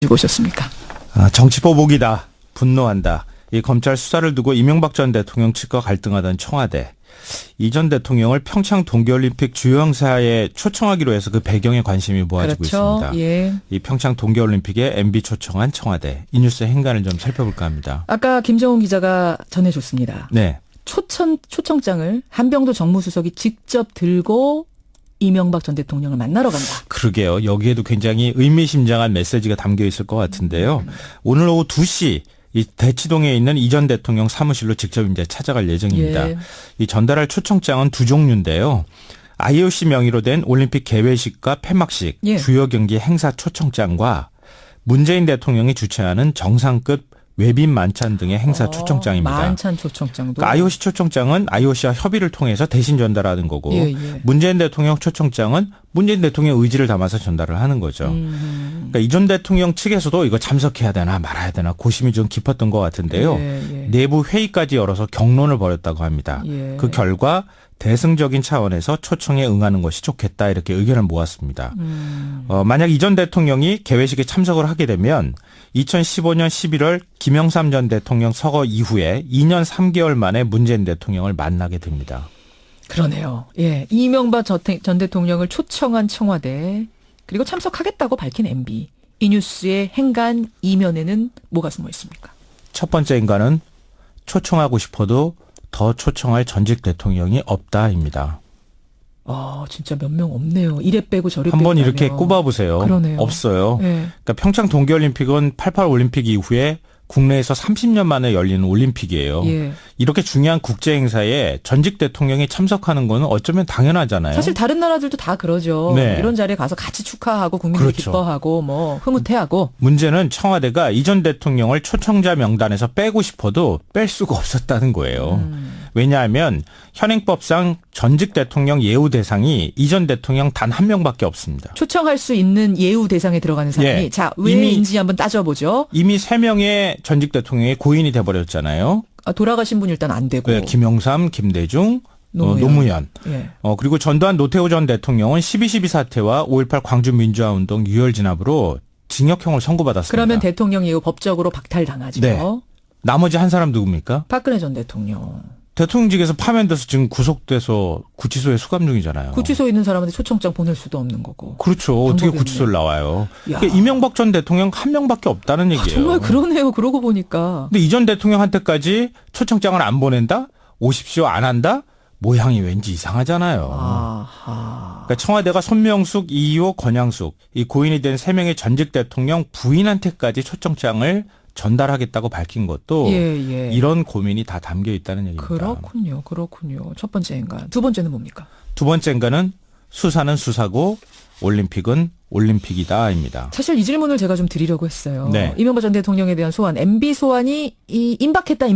오셨습니까? 정치 보복이다. 분노한다. 이 검찰 수사를 두고 이명박 전 대통령 측과 갈등하던 청와대. 이 전 대통령을 평창 동계올림픽 주요 행사에 초청하기로 해서 그 배경에 관심이 모아지고 그렇죠. 있습니다. 예. 이 평창 동계올림픽에 MB 초청한 청와대. 이 뉴스의 행간을 좀 살펴볼까 합니다. 아까 김정은 기자가 전해줬습니다. 네. 초청장을 한병도 정무수석이 직접 들고 이명박 전 대통령을 만나러 간다. 그러게요. 여기에도 굉장히 의미심장한 메시지가 담겨 있을 것 같은데요. 오늘 오후 2시 이 대치동에 있는 이 전 대통령 사무실로 직접 이제 찾아갈 예정입니다. 예. 이 전달할 초청장은 두 종류인데요. IOC 명의로 된 올림픽 개회식과 폐막식, 예. 주요 경기 행사 초청장과 문재인 대통령이 주최하는 정상급 외빈 만찬 등의 행사 초청장입니다. 만찬 초청장도. 그러니까 IOC 초청장은 IOC와 협의를 통해서 대신 전달하는 거고 예, 예. 문재인 대통령 초청장은 문재인 대통령의 의지를 담아서 전달을 하는 거죠. 그러니까 이 전 대통령 측에서도 이거 참석해야 되나 말아야 되나 고심이 좀 깊었던 것 같은데요. 예, 예. 내부 회의까지 열어서 격론을 벌였다고 합니다. 예. 그 결과 대승적인 차원에서 초청에 응하는 것이 좋겠다 이렇게 의견을 모았습니다. 만약 이 전 대통령이 개회식에 참석을 하게 되면 2015년 11월 김영삼 전 대통령 서거 이후에 2년 3개월 만에 문재인 대통령을 만나게 됩니다. 그러네요. 예. 이명박 전 대통령을 초청한 청와대 그리고 참석하겠다고 밝힌 MB. 이 뉴스의 행간 이면에는 뭐가 숨어 있습니까? 첫 번째 인간은 초청하고 싶어도 더 초청할 전직 대통령이 없다입니다. 진짜 몇 명 없네요. 이래 빼고 저래 빼고. 한번 이렇게 하면. 꼽아보세요. 그러네요. 없어요. 예. 그러니까 평창 동계올림픽은 88 올림픽 이후에 국내에서 30년 만에 열리는 올림픽이에요. 예. 이렇게 중요한 국제 행사에 전직 대통령이 참석하는 거는 어쩌면 당연하잖아요. 사실 다른 나라들도 다 그러죠. 네. 이런 자리에 가서 같이 축하하고 국민들이 그렇죠. 기뻐하고 뭐 흐뭇해하고. 문제는 청와대가 이 전 대통령을 초청자 명단에서 빼고 싶어도 뺄 수가 없었다는 거예요. 왜냐하면 현행법상 전직 대통령 예우 대상이 이 전 대통령 단 한 명밖에 없습니다. 초청할 수 있는 예우 대상에 들어가는 사람이 예. 자 왜인지 한번 따져보죠. 이미 3명의 전직 대통령이 고인이 돼버렸잖아요. 돌아가신 분 일단 안 되고. 네, 김영삼, 김대중, 노무현. 노무현. 예. 그리고 전두환 노태우 전 대통령은 12.12 사태와 5.18 광주 민주화운동 유혈 진압으로 징역형을 선고받았습니다. 그러면 대통령 예우 법적으로 박탈당하죠. 네. 나머지 한 사람 누굽니까? 박근혜 전 대통령. 대통령직에서 파면돼서 지금 구속돼서 구치소에 수감 중이잖아요. 구치소에 있는 사람한테 초청장 보낼 수도 없는 거고. 그렇죠. 어떻게 방법이 구치소를 나와요. 야. 그러니까 이명박 전 대통령 한 명밖에 없다는 얘기예요. 정말 그러네요. 그러고 보니까. 근데 이 전 대통령한테까지 초청장을 안 보낸다? 오십시오 안 한다? 모양이 왠지 이상하잖아요. 아하. 그러니까 청와대가 손명숙, 이희호, 권양숙 이 고인이 된 3명의 전직 대통령 부인한테까지 초청장을 전달하겠다고 밝힌 것도 예. 이런 고민이 다 담겨 있다는 얘기입니다. 그렇군요. 첫 번째 인간. 두 번째는 뭡니까? 두 번째 인간은 수사는 수사고 올림픽은 올림픽이다입니다. 사실 이 질문을 제가 좀 드리려고 했어요. 네. 이명박 전 대통령에 대한 소환, MB 소환이 임박했다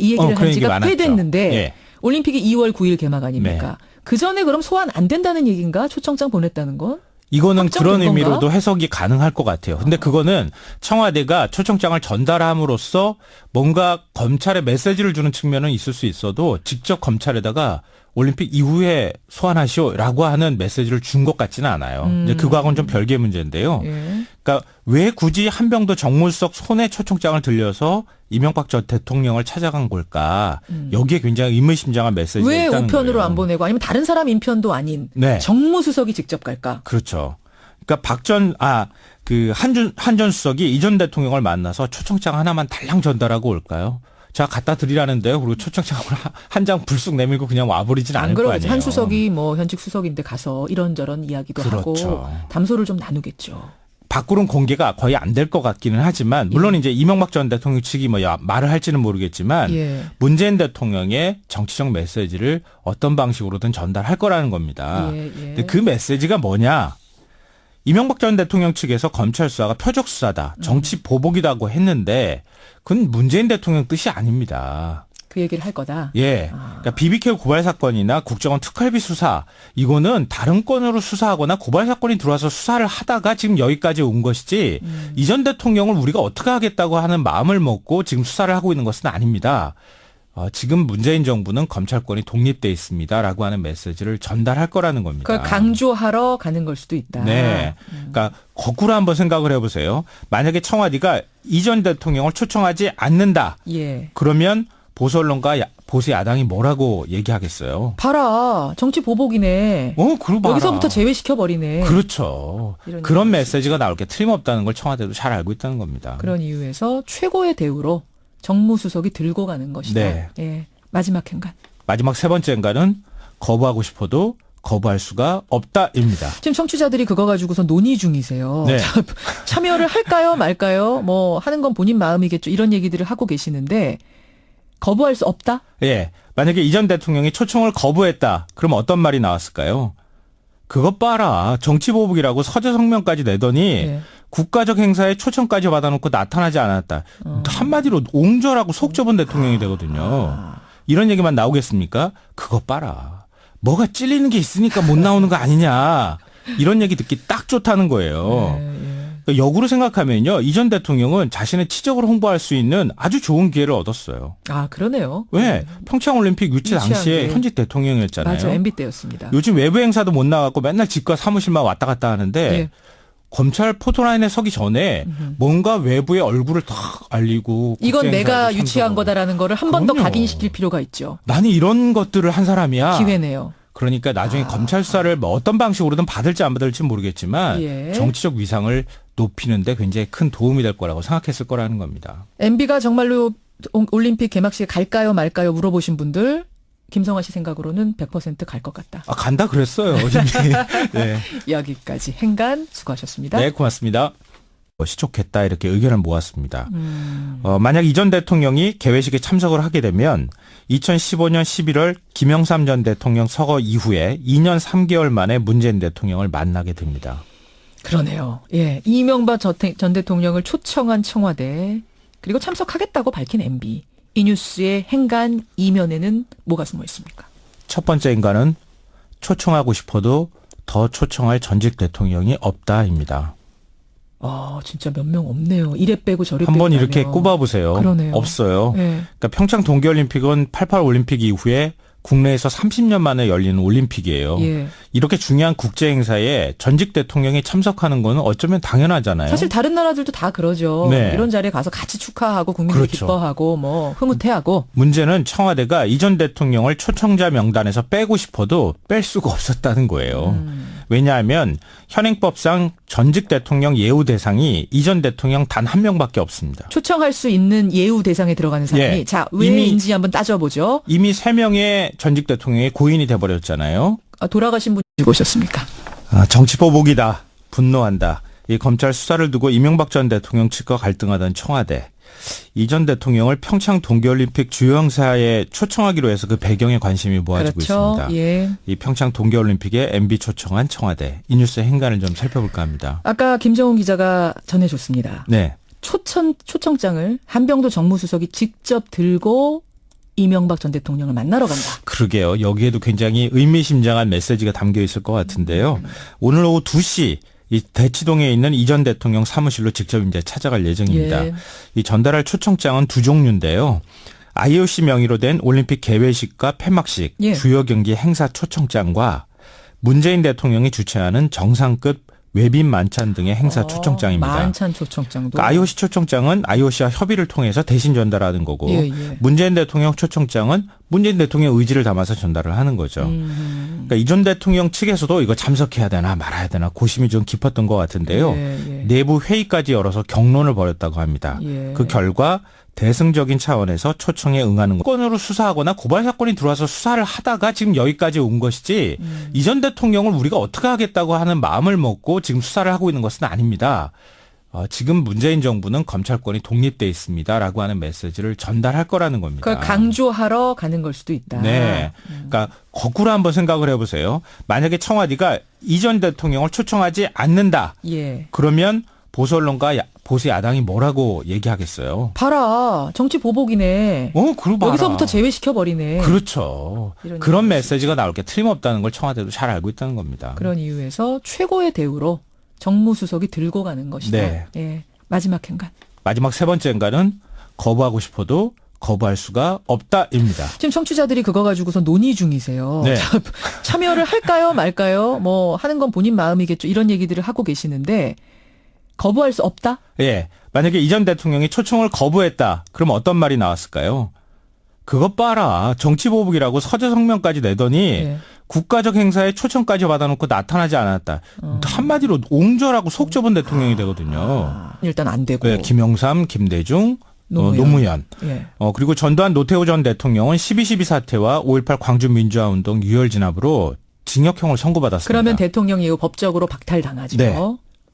이 얘기를 한 지가 꽤 됐는데 예. 올림픽이 2월 9일 개막 아닙니까? 네. 그 전에 그럼 소환 안 된다는 얘기인가? 초청장 보냈다는 건? 이거는 확정된 그런 의미로도 건가? 해석이 가능할 것 같아요. 근데 그거는 청와대가 초청장을 전달함으로써 뭔가 검찰에 메시지를 주는 측면은 있을 수 있어도 직접 검찰에다가 올림픽 이후에 소환하시오라고 하는 메시지를 준 것 같지는 않아요. 이제 그거하고는 좀 별개의 문제인데요. 예. 그러니까 왜 굳이 한병도 정무수석 손에 초청장을 들려서 이명박 전 대통령을 찾아간 걸까? 여기에 굉장히 의미심장한 메시지가 왜 있다는 우편으로 거예요. 안 보내고 아니면 다른 사람 인편도 아닌 네. 정무수석이 직접 갈까? 그렇죠. 그러니까 한 전 수석이 이 전 대통령을 만나서 초청장 하나만 달랑 전달하고 올까요? 자, 갖다 드리라는데요. 그리고 초청장을 한 장 불쑥 내밀고 그냥 와버리진 않을 거 그러겠지. 아니에요. 한 수석이 뭐 현직 수석인데 가서 이런저런 이야기도 그렇죠. 하고 담소를 좀 나누겠죠. 밖으로는 공개가 거의 안 될 것 같기는 하지만 물론 이제 이명박 전 대통령 측이 말을 할지는 모르겠지만 예. 문재인 대통령의 정치적 메시지를 어떤 방식으로든 전달할 거라는 겁니다. 예. 근데 그 메시지가 뭐냐? 이명박 전 대통령 측에서 검찰 수사가 표적 수사다, 정치 보복이라고 했는데 그건 문재인 대통령 뜻이 아닙니다. 그 얘기를 할 거다. 예. 그러니까 BBK 고발 사건이나 국정원 특활비 수사 이거는 다른 건으로 수사하거나 고발 사건이 들어와서 수사를 하다가 지금 여기까지 온 것이지 이 전 대통령을 우리가 어떻게 하겠다고 하는 마음을 먹고 지금 수사를 하고 있는 것은 아닙니다. 지금 문재인 정부는 검찰권이 독립돼 있습니다라고 하는 메시지를 전달할 거라는 겁니다. 그걸 강조하러 가는 걸 수도 있다. 네. 그러니까 거꾸로 한번 생각을 해보세요. 만약에 청와대가 이 전 대통령을 초청하지 않는다. 예. 그러면 보수 언론과 보수 야당이 뭐라고 얘기하겠어요? 봐라. 정치 보복이네. 그러고 봐라. 여기서부터 제외시켜버리네. 그렇죠. 이런 그런 이유에서. 메시지가 나올 게 틀림없다는 걸 청와대도 잘 알고 있다는 겁니다. 그런 이유에서 최고의 대우로 정무수석이 들고 가는 것이다. 네. 예. 마지막 행간. 마지막 세 번째 인간은 거부하고 싶어도 거부할 수가 없다입니다. 지금 청취자들이 그거 가지고서 논의 중이세요. 네. 참여를 할까요 말까요? 뭐 하는 건 본인 마음이겠죠. 이런 얘기들을 하고 계시는데 거부할 수 없다? 예. 만약에 이 전 대통령이 초청을 거부했다. 그럼 어떤 말이 나왔을까요? 그것 봐라. 정치보복이라고 서재 성명까지 내더니 예. 국가적 행사에 초청까지 받아놓고 나타나지 않았다. 한마디로 옹졸하고 속 좁은 대통령이 되거든요. 이런 얘기만 나오겠습니까? 그것 봐라. 뭐가 찔리는 게 있으니까 못 나오는 거 아니냐. 이런 얘기 듣기 딱 좋다는 거예요. 그러니까 역으로 생각하면요. 이 전 대통령은 자신의 치적을 홍보할 수 있는 아주 좋은 기회를 얻었어요. 아, 그러네요. 왜? 평창올림픽 유치 당시에 유치한 현직 대통령이었잖아요. 맞아, MB 때였습니다. 요즘 외부 행사도 못 나갔고 맨날 집과 사무실만 왔다 갔다 하는데 예. 검찰 포토라인에 서기 전에 뭔가 외부의 얼굴을 탁 알리고 이건 국제 내가 행사에도 유치한 참석하고. 거다라는 거를 한 번 더 그럼요. 각인시킬 필요가 있죠. 나는 이런 것들을 한 사람이야. 기회네요. 그러니까 나중에 검찰 수사를 뭐 어떤 방식으로든 받을지 안 받을지 모르겠지만 예. 정치적 위상을 높이는데 굉장히 큰 도움이 될 거라고 생각했을 거라는 겁니다. MB가 정말로 올림픽 개막식에 갈까요 말까요 물어보신 분들 김성화 씨 생각으로는 100% 갈 것 같다. 간다 그랬어요. 네. 여기까지 행간 수고하셨습니다. 네, 고맙습니다. 시촉했다 이렇게 의견을 모았습니다. 만약 이 전 대통령이 개회식에 참석을 하게 되면 2015년 11월 김영삼 전 대통령 서거 이후에 2년 3개월 만에 문재인 대통령을 만나게 됩니다. 그러네요. 예, 이명박 전 대통령을 초청한 청와대 그리고 참석하겠다고 밝힌 MB. 이 뉴스의 행간 이면에는 뭐가 숨어 있습니까? 첫 번째 인간은 초청하고 싶어도 더 초청할 전직 대통령이 없다입니다. 진짜 몇 명 없네요. 이래 빼고 저래 빼고. 한번 이렇게 가면. 꼽아보세요. 그러네요. 없어요. 네. 그러니까 평창 동계올림픽은 88 올림픽 이후에 국내에서 30년 만에 열리는 올림픽이에요. 예. 이렇게 중요한 국제 행사에 전직 대통령이 참석하는 거는 어쩌면 당연하잖아요. 사실 다른 나라들도 다 그러죠. 네. 이런 자리에 가서 같이 축하하고 국민들이 그렇죠. 기뻐하고 뭐 흐뭇해하고. 문제는 청와대가 이 전 대통령을 초청자 명단에서 빼고 싶어도 뺄 수가 없었다는 거예요. 왜냐하면 현행법상 전직 대통령 예우 대상이 이 전 대통령 단 한 명밖에 없습니다. 초청할 수 있는 예우 대상에 들어가는 사람이 예. 자 왜인지 한번 따져보죠. 이미 3명의 전직 대통령이 고인이 돼버렸잖아요. 돌아가신 분 오셨습니까? 정치 보복이다. 분노한다. 이 검찰 수사를 두고 이명박 전 대통령 측과 갈등하던 청와대. 이 전 대통령을 평창 동계올림픽 주요 행사에 초청하기로 해서 그 배경에 관심이 모아지고 그렇죠. 있습니다. 예. 이 평창 동계올림픽에 MB 초청한 청와대. 이 뉴스의 행간을 좀 살펴볼까 합니다. 아까 김정은 기자가 전해줬습니다. 네. 초청장을 한병도 정무수석이 직접 들고 이명박 전 대통령을 만나러 간다. 그러게요. 여기에도 굉장히 의미심장한 메시지가 담겨 있을 것 같은데요. 오늘 오후 2시 이 대치동에 있는 이 전 대통령 사무실로 직접 이제 찾아갈 예정입니다. 예. 이 전달할 초청장은 두 종류인데요. IOC 명의로 된 올림픽 개회식과 폐막식, 예. 주요 경기 행사 초청장과 문재인 대통령이 주최하는 정상급 외빈 만찬 등의 행사 초청장입니다. 만찬 초청장도. 그러니까 IOC 초청장은 IOC와 협의를 통해서 대신 전달하는 거고 예, 예. 문재인 대통령 초청장은 문재인 대통령 의지를 담아서 전달을 하는 거죠. 그러니까 이 전 대통령 측에서도 이거 참석해야 되나 말아야 되나 고심이 좀 깊었던 것 같은데요. 예, 예. 내부 회의까지 열어서 경론을 벌였다고 합니다. 예. 그 결과 대승적인 차원에서 초청에 응하는 것. 건으로 수사하거나 고발 사건이 들어와서 수사를 하다가 지금 여기까지 온 것이지 이 전 대통령을 우리가 어떻게 하겠다고 하는 마음을 먹고 지금 수사를 하고 있는 것은 아닙니다. 지금 문재인 정부는 검찰권이 독립돼 있습니다라고 하는 메시지를 전달할 거라는 겁니다. 그걸 강조하러 가는 걸 수도 있다. 네. 그러니까 거꾸로 한번 생각을 해보세요. 만약에 청와대가 이 전 대통령을 초청하지 않는다. 예. 그러면 보수 언론과 보수 야당이 뭐라고 얘기하겠어요? 봐라. 정치 보복이네. 그러고 봐라. 여기서부터 제외시켜버리네. 그렇죠. 이런 그런 이유에서. 메시지가 나올 게 틀림없다는 걸 청와대도 잘 알고 있다는 겁니다. 그런 이유에서 최고의 대우로 정무수석이 들고 가는 것이다. 네. 예. 마지막 행간. 마지막 세 번째 인간은 거부하고 싶어도 거부할 수가 없다입니다. 지금 청취자들이 그거 가지고서 논의 중이세요. 네. 참여를 할까요, 말까요? 뭐 하는 건 본인 마음이겠죠. 이런 얘기들을 하고 계시는데 거부할 수 없다? 예. 만약에 이 전 대통령이 초청을 거부했다. 그럼 어떤 말이 나왔을까요? 그것 봐라. 정치보복이라고 서재 성명까지 내더니 예. 국가적 행사에 초청까지 받아놓고 나타나지 않았다. 한마디로 옹졸하고 속 좁은 대통령이 되거든요. 일단 안 되고. 네, 김영삼, 김대중, 노무현. 노무현. 예. 그리고 전두환 노태우 전 대통령은 12.12 사태와 5.18 광주민주화운동 유혈 진압으로 징역형을 선고받았습니다. 그러면 대통령 이후 법적으로 박탈당하죠. 네.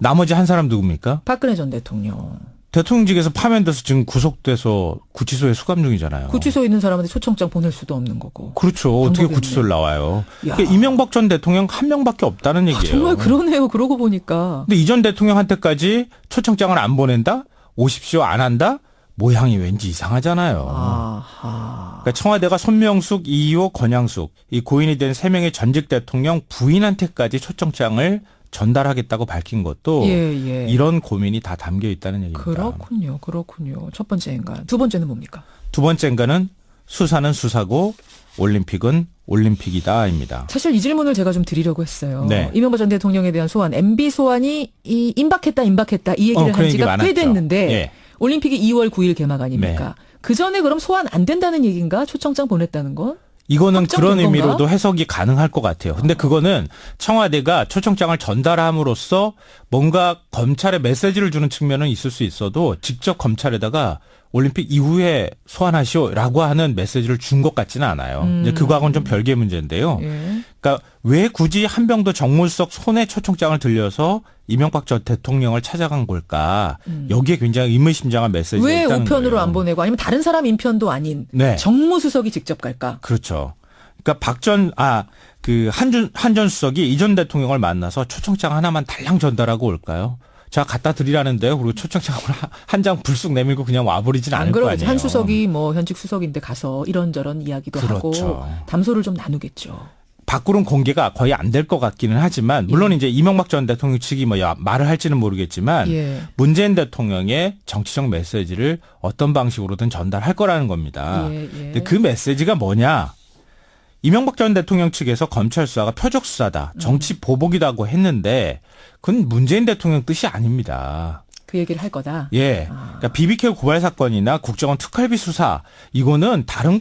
나머지 한 사람 누굽니까? 박근혜 전 대통령. 대통령직에서 파면돼서 지금 구속돼서 구치소에 수감 중이잖아요. 구치소에 있는 사람한테 초청장 보낼 수도 없는 거고. 그렇죠. 어떻게 방법이 구치소를 나와요. 야. 그러니까 이명박 전 대통령 한 명밖에 없다는 얘기예요. 정말 그러네요. 그러고 보니까. 근데 이 전 대통령한테까지 초청장을 안 보낸다? 오십시오 안 한다? 모양이 왠지 이상하잖아요. 아하. 그러니까 청와대가 손명숙, 이희호, 권양숙 이 고인이 된 3명의 전직 대통령 부인한테까지 초청장을 전달하겠다고 밝힌 것도 예. 이런 고민이 다 담겨 있다는 얘기입니다. 그렇군요. 첫 번째 인간. 두 번째는 뭡니까? 두 번째 인간은 수사는 수사고 올림픽은 올림픽이다입니다. 사실 이 질문을 제가 좀 드리려고 했어요. 네. 이명박 전 대통령에 대한 소환, MB 소환이 임박했다 이 얘기를 한 지가 꽤 됐는데 예. 올림픽이 2월 9일 개막 아닙니까? 네. 그 전에 그럼 소환 안 된다는 얘기인가? 초청장 보냈다는 건? 이거는 확정된 그런 건가? 의미로도 해석이 가능할 것 같아요. 근데 그거는 청와대가 초청장을 전달함으로써 뭔가 검찰에 메시지를 주는 측면은 있을 수 있어도 직접 검찰에다가 올림픽 이후에 소환하시오라고 하는 메시지를 준 것 같지는 않아요. 이제 그거하고는 좀 별개의 문제인데요. 예. 그러니까 왜 굳이 한병도 정무수석 손에 초청장을 들려서 이명박 전 대통령을 찾아간 걸까? 여기에 굉장히 의미심장한 메시지가 왜 있다는 우편으로 거예요. 안 보내고 아니면 다른 사람 인편도 아닌 네. 정무수석이 직접 갈까? 그렇죠. 그러니까 한 전 수석이 이 전 대통령을 만나서 초청장 하나만 달랑 전달하고 올까요? 자, 갖다 드리라는데요. 그리고 초청장을 한 장 불쑥 내밀고 그냥 와버리진 않을 거 그러겠죠. 아니에요. 한 수석이 뭐 현직 수석인데 가서 이런저런 이야기도 그렇죠. 하고 담소를 좀 나누겠죠. 밖으로는 공개가 거의 안 될 것 같기는 하지만 물론 이제 이명박 전 대통령 측이 말을 할지는 모르겠지만 예. 문재인 대통령의 정치적 메시지를 어떤 방식으로든 전달할 거라는 겁니다. 예. 근데 그 메시지가 뭐냐? 이명박 전 대통령 측에서 검찰 수사가 표적 수사다, 정치 보복이라고 했는데 그건 문재인 대통령 뜻이 아닙니다. 그 얘기를 할 거다. 예. 그러니까 BBK 고발 사건이나 국정원 특활비 수사 이거는 다른